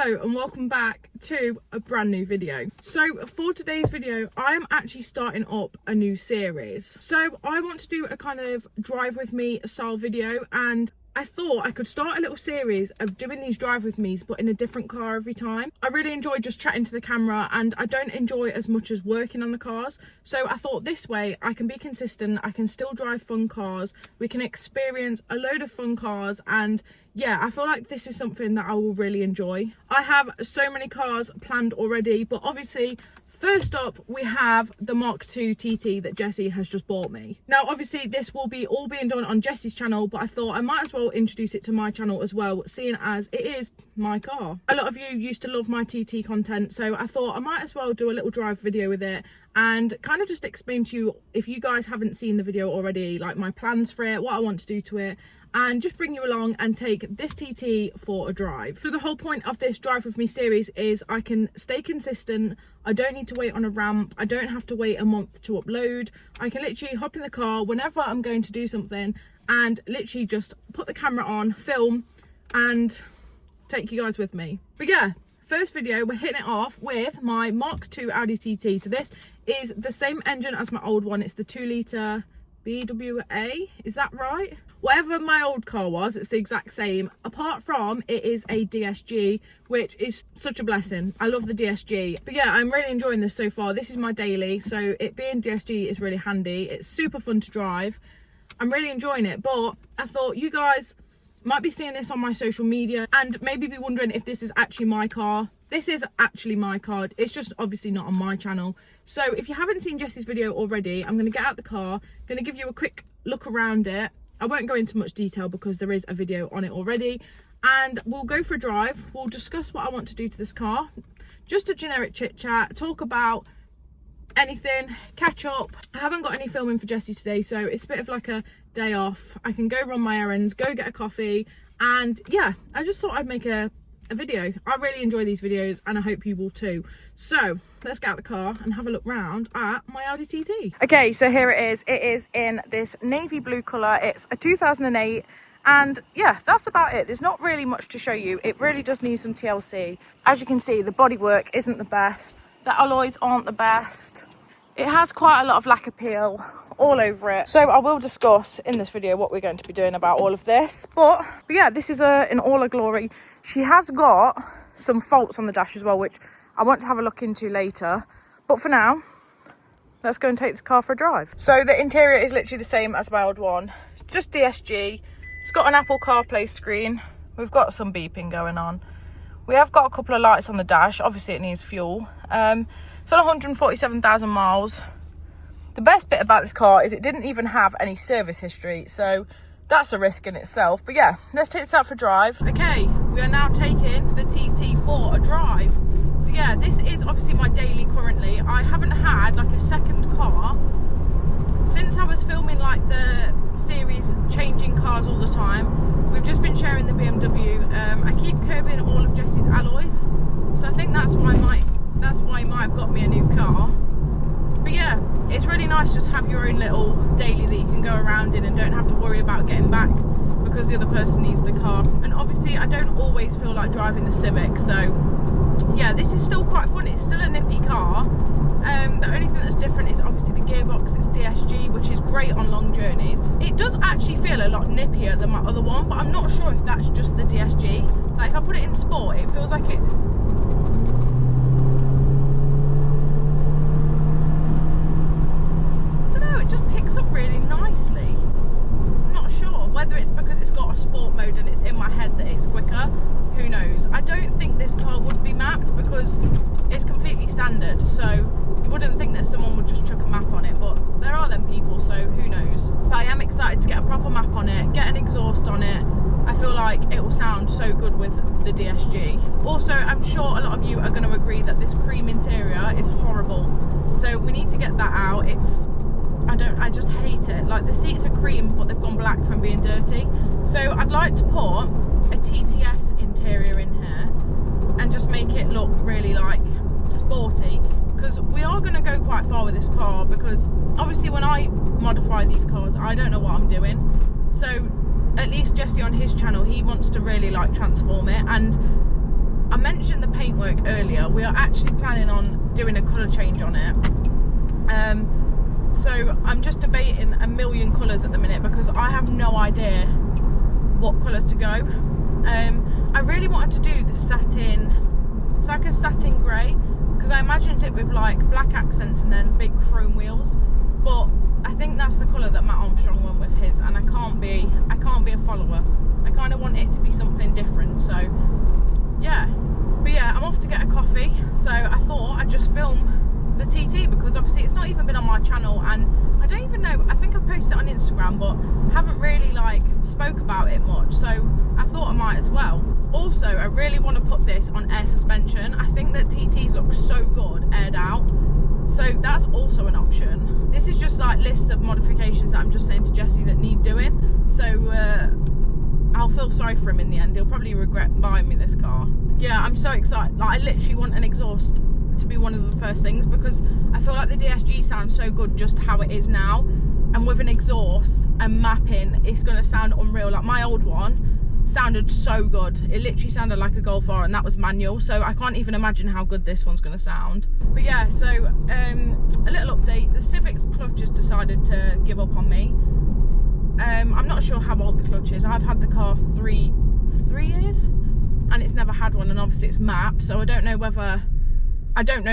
Hello and welcome back to a brand new video. So for today's video, I am actually starting up a new series. So I want to do a kind of drive with me style video, and I thought I could start a little series of doing these drive with me's but in a different car every time. I really enjoy just chatting to the camera and I don't enjoy as much as working on the cars. So I thought this way I can be consistent, I can still drive fun cars, we can experience a load of fun cars, and yeah, I feel like this is something that I will really enjoy. I have so many cars planned already, but obviously first up we have the MK2 TT that Jessie has just bought me. Now obviously this will be all being done on Jessie's channel, but I thought I might as well introduce it to my channel as well, seeing as it is my car. A lot of you used to love my TT content, so I thought I might as well do a little drive video with it and kind of just explain to you, if you guys haven't seen the video already, like my plans for it, what I want to do to it, and just bring you along and take this TT for a drive. So the whole point of this drive with me series is I can stay consistent, I don't need to wait on a ramp, I don't have to wait a month to upload, I can literally hop in the car whenever I'm going to do something and literally just put the camera on, film and take you guys with me. But yeah, first video we're hitting it off with my MK2 Audi TT. So this is the same engine as my old one, it's the 2 litre BWA, is that right? Whatever my old car was, it's the exact same, apart from it is a DSG, which is such a blessing. I love the DSG. But yeah, I'm really enjoying this so far. This is my daily, so it being DSG is really handy. It's super fun to drive. I'm really enjoying it, but I thought you guys might be seeing this on my social media and maybe be wondering if this is actually my car. This is actually my car, it's just obviously not on my channel. So if you haven't seen Jessie's video already, I'm going to get out the car, going to give you a quick look around it. I won't go into much detail because there is a video on it already, and we'll go for a drive. We'll discuss what I want to do to this car, just a generic chit chat, talk about anything, catch up. I haven't got any filming for Jessie today, so it's a bit of like a day off. I can go run my errands, go get a coffee, and yeah, I just thought I'd make a video. I really enjoy these videos and I hope you will too. So let's get out the car and have a look round at my Audi TT. Okay, so here it is. It is in this navy blue colour. It's a 2008 and yeah, that's about it. There's not really much to show you. It really does need some TLC. As you can see, the bodywork isn't the best. The alloys aren't the best. It has quite a lot of lacquer peel all over it. So I will discuss in this video what we're going to be doing about all of this. But yeah, this is in all her glory. She has got some faults on the dash as well, which I want to have a look into later. But for now, let's go and take this car for a drive. So the interior is literally the same as my old one, just DSG. It's got an Apple CarPlay screen. We've got some beeping going on. We have got a couple of lights on the dash. Obviously it needs fuel. It's on 147,000 miles. The best bit about this car is it didn't even have any service history, so that's a risk in itself. But yeah, let's take this out for a drive. Okay, we are now taking the TT for a drive. So yeah, this is obviously my daily currently. I haven't had like a second car since I was filming like the series changing cars all the time. We've just been sharing the BMW. I keep curbing all of Jessie's alloys, so I think that's why he might have got me a new car. But yeah, it's really nice just have your own little daily that you can go around in and don't have to worry about getting back because the other person needs the car. And obviously I don't always feel like driving the Civic, so yeah, this is still quite fun. It's still a nippy car. The only thing that's different is obviously the gearbox. It's DSG, which is great on long journeys. It does actually feel a lot nippier than my other one, but I'm not sure if that's just the DSG. Like if I put it in sport, it feels like it... It just picks up really nicely. I'm not sure whether it's because it's got a sport mode and it's in my head that it's quicker. Who knows? I don't think this car would be mapped because it's completely standard, so you wouldn't think that someone would just chuck a map on it, but there are them people, so who knows. But I am excited to get a proper map on it, get an exhaust on it. I feel like it will sound so good with the DSG. Also, I'm sure a lot of you are going to agree that this cream interior is horrible, so we need to get that out. I just hate it. Like the seats are cream but they've gone black from being dirty, so I'd like to put a TTS interior in here and just make it look really like sporty, because we are going to go quite far with this car, because obviously when I modify these cars I don't know what I'm doing. So at least Jessie on his channel, he wants to really like transform it, and I mentioned the paintwork earlier. We are actually planning on doing a colour change on it. So I'm just debating a million colours at the minute because I have no idea what colour to go. I really wanted to do the satin, it's like a satin grey, because I imagined it with like black accents and then big chrome wheels, but I think that's the colour that Matt Armstrong went with his, and I can't be a follower. I kind of want it to be something different, so yeah. But yeah, I'm off to get a coffee, so I thought I'd just film the TT because obviously it's not even been on my channel, and I don't even know, I think I've posted it on Instagram but haven't really like spoke about it much, so I thought I might as well. Also, I really want to put this on air suspension. I think that TTs look so good aired out, so that's also an option. This is just like lists of modifications that I'm just saying to Jesse that need doing, so I'll feel sorry for him in the end. He'll probably regret buying me this car. Yeah, I'm so excited. Like, I literally want an exhaust to be one of the first things because I feel like the DSG sounds so good just how it is now, and with an exhaust and mapping it's going to sound unreal. Like my old one sounded so good, it literally sounded like a Golf R, and that was manual, so I can't even imagine how good this one's going to sound. But yeah, so a little update, the Civic's clutch has decided to give up on me. I'm not sure how old the clutch is. I've had the car for three years and it's never had one, and obviously it's mapped, so I don't know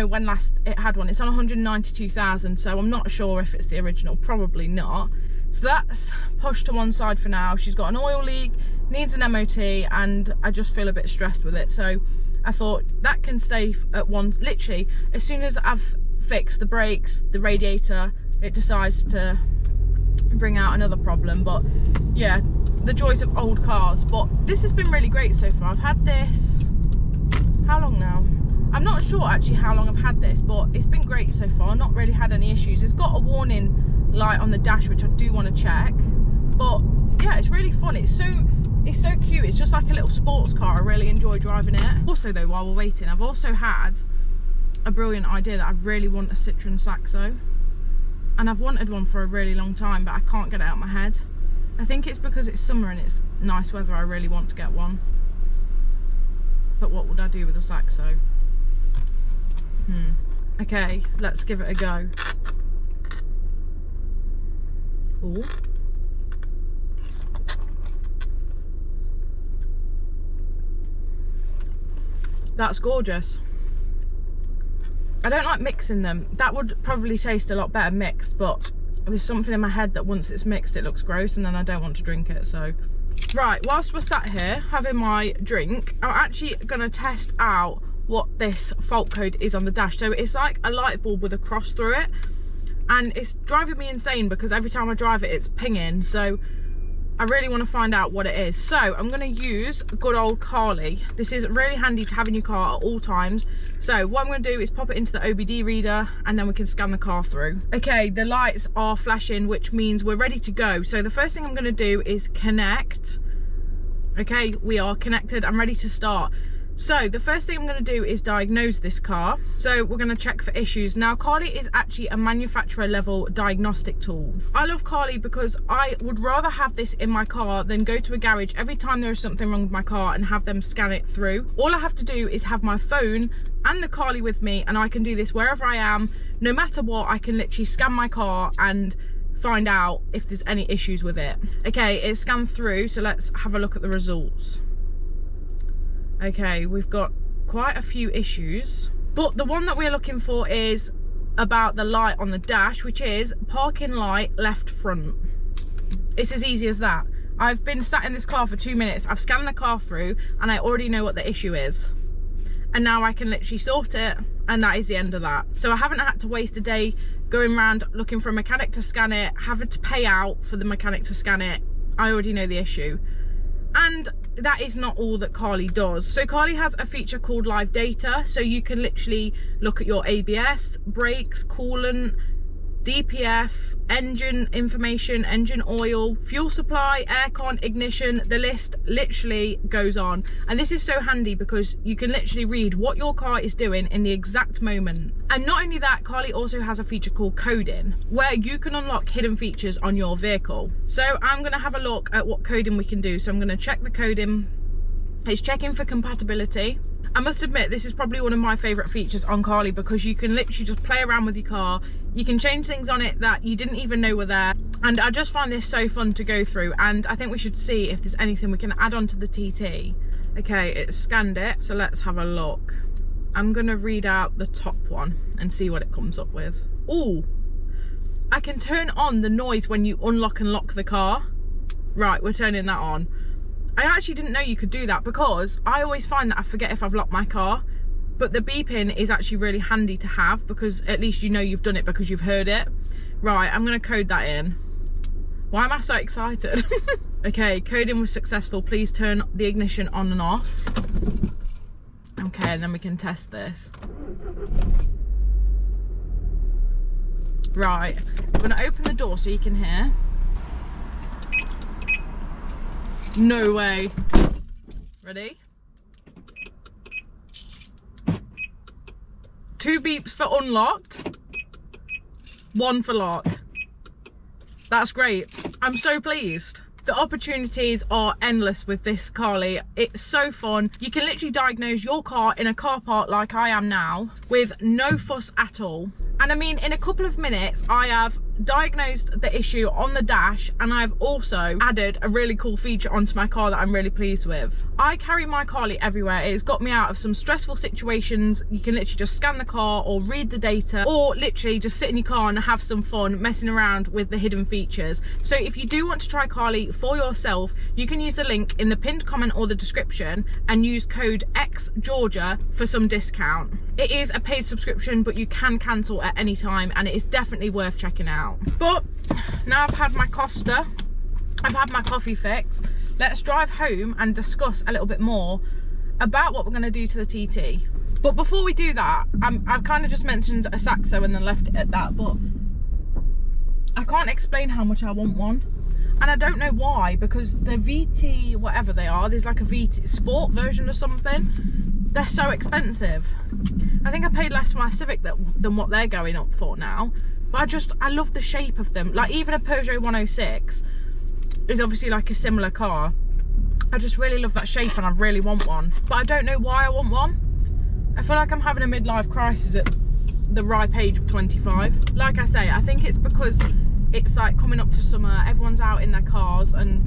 when last it had one. It's on 192,000, so I'm not sure if it's the original, probably not. So that's pushed to one side for now. She's got an oil leak, needs an MOT, and I just feel a bit stressed with it, so I thought that can stay at one. Literally as soon as I've fixed the brakes, the radiator, it decides to bring out another problem. But yeah, the joys of old cars. But this has been really great so far. I've had this, how long now? I'm not sure actually how long I've had this, but it's been great so far. Not really had any issues. It's got a warning light on the dash, which I do want to check. But yeah, it's really fun. It's so cute. It's just like a little sports car. I really enjoy driving it. Also though, while we're waiting, I've also had a brilliant idea that I really want a Citroen Saxo. And I've wanted one for a really long time, but I can't get it out of my head. I think it's because it's summer and it's nice weather. I really want to get one. But what would I do with a Saxo? Okay, let's give it a go. Ooh. That's gorgeous. I don't like mixing them. That would probably taste a lot better mixed, but there's something in my head that once it's mixed it looks gross, and then I don't want to drink it. So right, whilst we're sat here having my drink, I'm actually gonna test out what this fault code is on the dash. So it's like a light bulb with a cross through it, and it's driving me insane because every time I drive it it's pinging. So I really want to find out what it is. So I'm going to use good old Carly. This is really handy to have in your car at all times. So what I'm going to do is pop it into the OBD reader, and then we can scan the car through. Okay, the lights are flashing, which means we're ready to go. So the first thing I'm going to do is connect. Okay, we are connected. I'm ready to start. So the first thing I'm going to do is diagnose this car. So we're going to check for issues. Now Carly is actually a manufacturer level diagnostic tool. I love Carly because I would rather have this in my car than go to a garage every time there is something wrong with my car and have them scan it through. All I have to do is have my phone and the Carly with me, and I can do this wherever I am. No matter what, I can literally scan my car and find out if there's any issues with it. Okay, it's scanned through, so let's have a look at the results. Okay, we've got quite a few issues, but the one that we're looking for is about the light on the dash, which is parking light left front. It's as easy as that. I've been sat in this car for 2 minutes, I've scanned the car through, and I already know what the issue is. And now I can literally sort it, and that is the end of that. So I haven't had to waste a day going around looking for a mechanic to scan it, having to pay out for the mechanic to scan it. I already know the issue. And that is not all that Carly does. So Carly has a feature called live data, so you can literally look at your ABS, brakes, coolant, DPF, engine information, engine oil, fuel supply, aircon, ignition. The list literally goes on, and this is so handy because you can literally read what your car is doing in the exact moment. And not only that, Carly also has a feature called coding, where you can unlock hidden features on your vehicle. So I'm going to have a look at what coding we can do. So I'm going to check the coding. It's checking for compatibility. I must admit, this is probably one of my favourite features on Carly, because you can literally just play around with your car. You can change things on it that you didn't even know were there. And I just find this so fun to go through. And I think we should see if there's anything we can add on to the TT. Okay, it's scanned it, so let's have a look. I'm going to read out the top one and see what it comes up with. Ooh, I can turn on the noise when you unlock and lock the car. Right, we're turning that on. I actually didn't know you could do that, because I always find that I forget if I've locked my car. But the beeping is actually really handy to have, because at least you know you've done it because you've heard it. Right, I'm going to code that in. Why am I so excited? Okay, coding was successful. Please turn the ignition on and off. Okay, and then we can test this. Right, I'm going to open the door so you can hear. No way. Ready? 2 beeps for unlocked, 1 for lock. That's great. I'm so pleased. The opportunities are endless with this Carly. It's so fun. You can literally diagnose your car in a car park like I am now with no fuss at all. And I mean, in a couple of minutes, I have diagnosed the issue on the dash, and I've also added a really cool feature onto my car that I'm really pleased with. I carry my Carly everywhere. It's got me out of some stressful situations. You can literally just scan the car or read the data, or literally just sit in your car and have some fun messing around with the hidden features. So if you do want to try Carly for yourself, you can use the link in the pinned comment or the description and use code XGeorgia for some discount. It is a paid subscription, but you can cancel at any time, and it is definitely worth checking out. But now I've had my Costa, I've had my coffee fix, let's drive home and discuss a little bit more about what we're going to do to the TT. But before we do that, I've kind of just mentioned a Saxo and then left it at that, but I can't explain how much I want one. And I don't know why, because the VT, whatever they are, there's like a VT Sport version or something. They're so expensive. I think I paid less for my Civic than what they're going up for now. But I love the shape of them. Like, even a Peugeot 106 is obviously like a similar car. I just really love that shape and I really want one. But I don't know why I want one. I feel like I'm having a midlife crisis at the ripe age of 25. Like I say, I think it's because it's like coming up to summer, everyone's out in their cars, and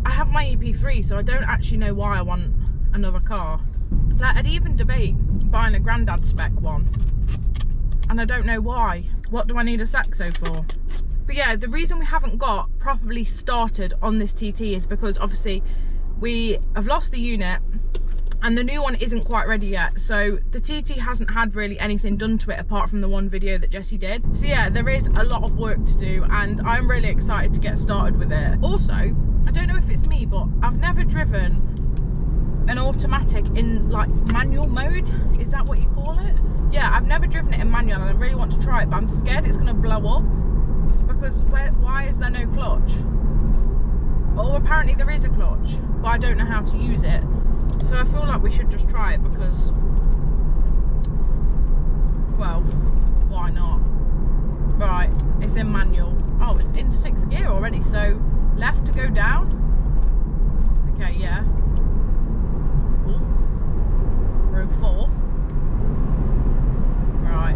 I have my EP3, so I don't actually know why I want another car. Like, I'd even debate buying a granddad spec one, and I don't know why. What do I need a Saxo for? But yeah, the reason we haven't got properly started on this TT is because obviously we have lost the unit and the new one isn't quite ready yet. So the TT hasn't had really anything done to it apart from the one video that Jessie did. So yeah, there is a lot of work to do, and I'm really excited to get started with it. Also, I don't know if it's me, but I've never driven an automatic in like manual mode. Is that what you call it? Yeah, I've never driven it in manual and I really want to try it, but I'm scared it's going to blow up, because why is there no clutch? Well, apparently there is a clutch, but I don't know how to use it. So I feel like we should just try it because, well, why not? Right, it's in manual. Oh, it's in 6th gear already, so left to go down. Okay, yeah. Ooh. We're in 4th. Right.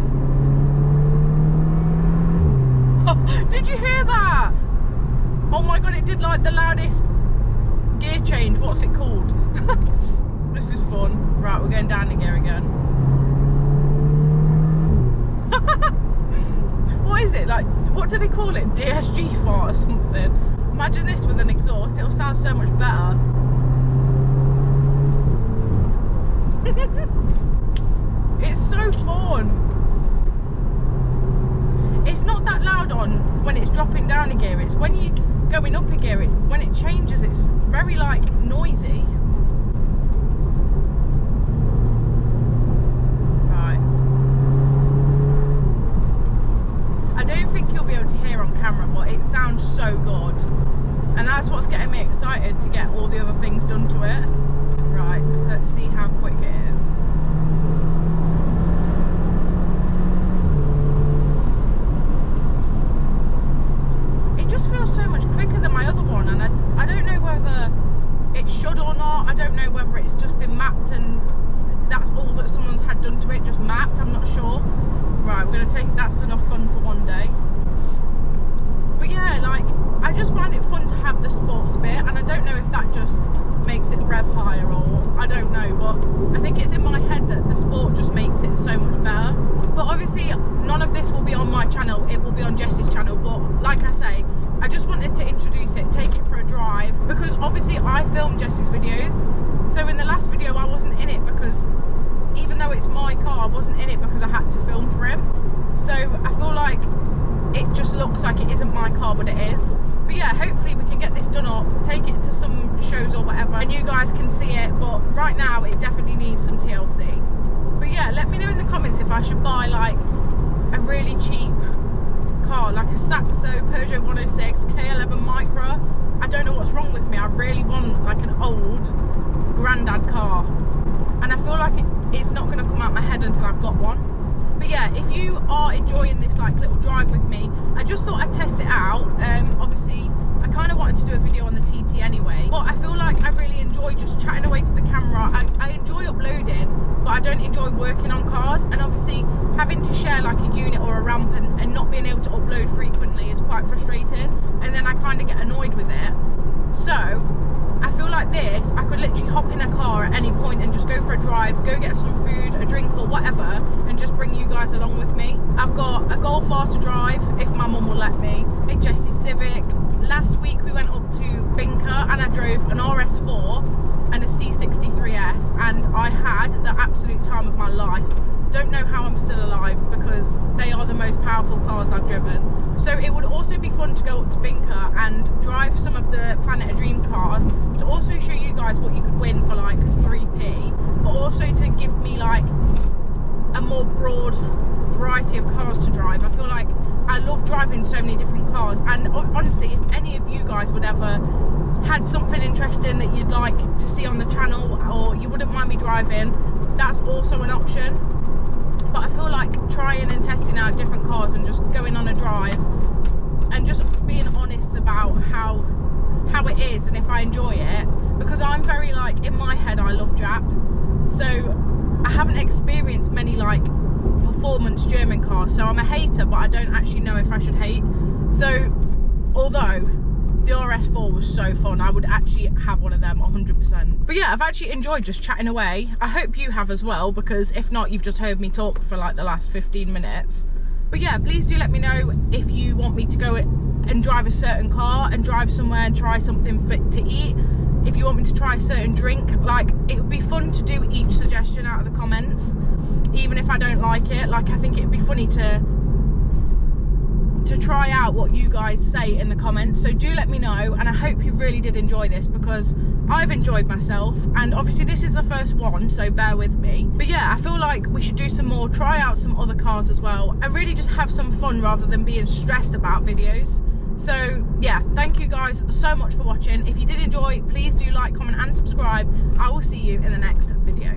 Did you hear that? Oh my god, it did like the loudest gear change. What's it called? This is fun. Right, we're going down the gear again. What is it? Like, what do they call it? DSG fart or something? Imagine this with an exhaust. It'll sound so much better. It's so fun. It's not that loud on when it's dropping down a gear. It's when you going up a gear, when it changes, it's very like noisy. Right. I don't think you'll be able to hear on camera, but it sounds so good. And that's what's getting me excited to get all the other things done to it. Right, let's see how quick it is. It just feels so much quicker than my other one, and I don't know whether it should or not. I don't know whether it's just been mapped and that's enough fun for one day. But yeah, like, I just find it fun to have the sports bit, and I don't know if that just makes it rev higher, or I don't know, but I think it's in my head that the sport just makes it so much better. But obviously none of this will be on my channel, it will be on Jessie's channel. But like I say, I just wanted to introduce it, take it for a drive, because obviously I filmed Jessie's videos. So in the last video I wasn't in it because, even though it's my car, I wasn't in it because I had to film for him. So I feel like it just looks like it isn't my car, but it is. But yeah, hopefully we can get this done up, take it to some shows or whatever, and you guys can see it. But right now it definitely needs some TLC. But yeah, let me know in the comments if I should buy like a really cheap car, like a Saxo, Peugeot 106, K11 Micra. I don't know what's wrong with me. I really want like an old granddad car, and I feel like it's not going to come out my head until I've got one. But yeah, if you are enjoying this like little drive with me, I just thought I'd test it out. Obviously I kind of wanted to do a video on the TT anyway, but I feel like I really enjoy just chatting away to the camera. I enjoy uploading, but I don't enjoy working on cars, and obviously having to share like a unit or a ramp and not being able to upload frequently is quite frustrating, and then I kind of get annoyed with it. So I feel like this, I could literally hop in a car at any point and just go for a drive, go get some food, a drink or whatever, and just bring you guys along with me. I've got a Golf R to drive, if my mum will let me, a Jessie Civic. Last week we went up to Binker and I drove an RS4 and a C63S, and I had the absolute time of my life. Don't know how I'm still alive, because they are the most powerful cars I've driven. So it would also be fun to go up to Binker and drive some of the Planet of Dream cars, to also show you guys what you could win for like 3p, but also to give me like a more broad variety of cars to drive. I feel like I love driving so many different cars, and honestly, if any of you guys would ever had something interesting that you'd like to see on the channel, or you wouldn't mind me driving, that's also an option. But I feel like trying and testing out different cars and just going on a drive and just being honest about how it is and if I enjoy it, because I'm very like, in my head I love Jap, so I haven't experienced many like performance German cars, so I'm a hater, but I don't actually know if I should hate. So although the RS4 was so fun, I would actually have one of them 100%. But yeah, I've actually enjoyed just chatting away. I hope you have as well, because if not, you've just heard me talk for like the last 15 minutes. But yeah, please do let me know if you want me to go and drive a certain car and drive somewhere and try something fit to eat. If you want me to try a certain drink, like, it would be fun to do each suggestion out of the comments, even if I don't like it. Like, I think it'd be funny to try out what you guys say in the comments. So do let me know, and I hope you really did enjoy this, because I've enjoyed myself, and obviously this is the first one, so bear with me. But yeah, I feel like we should do some more, try out some other cars as well, and really just have some fun rather than being stressed about videos. So yeah, thank you guys so much for watching. If you did enjoy, please do like, comment and subscribe. I will see you in the next video.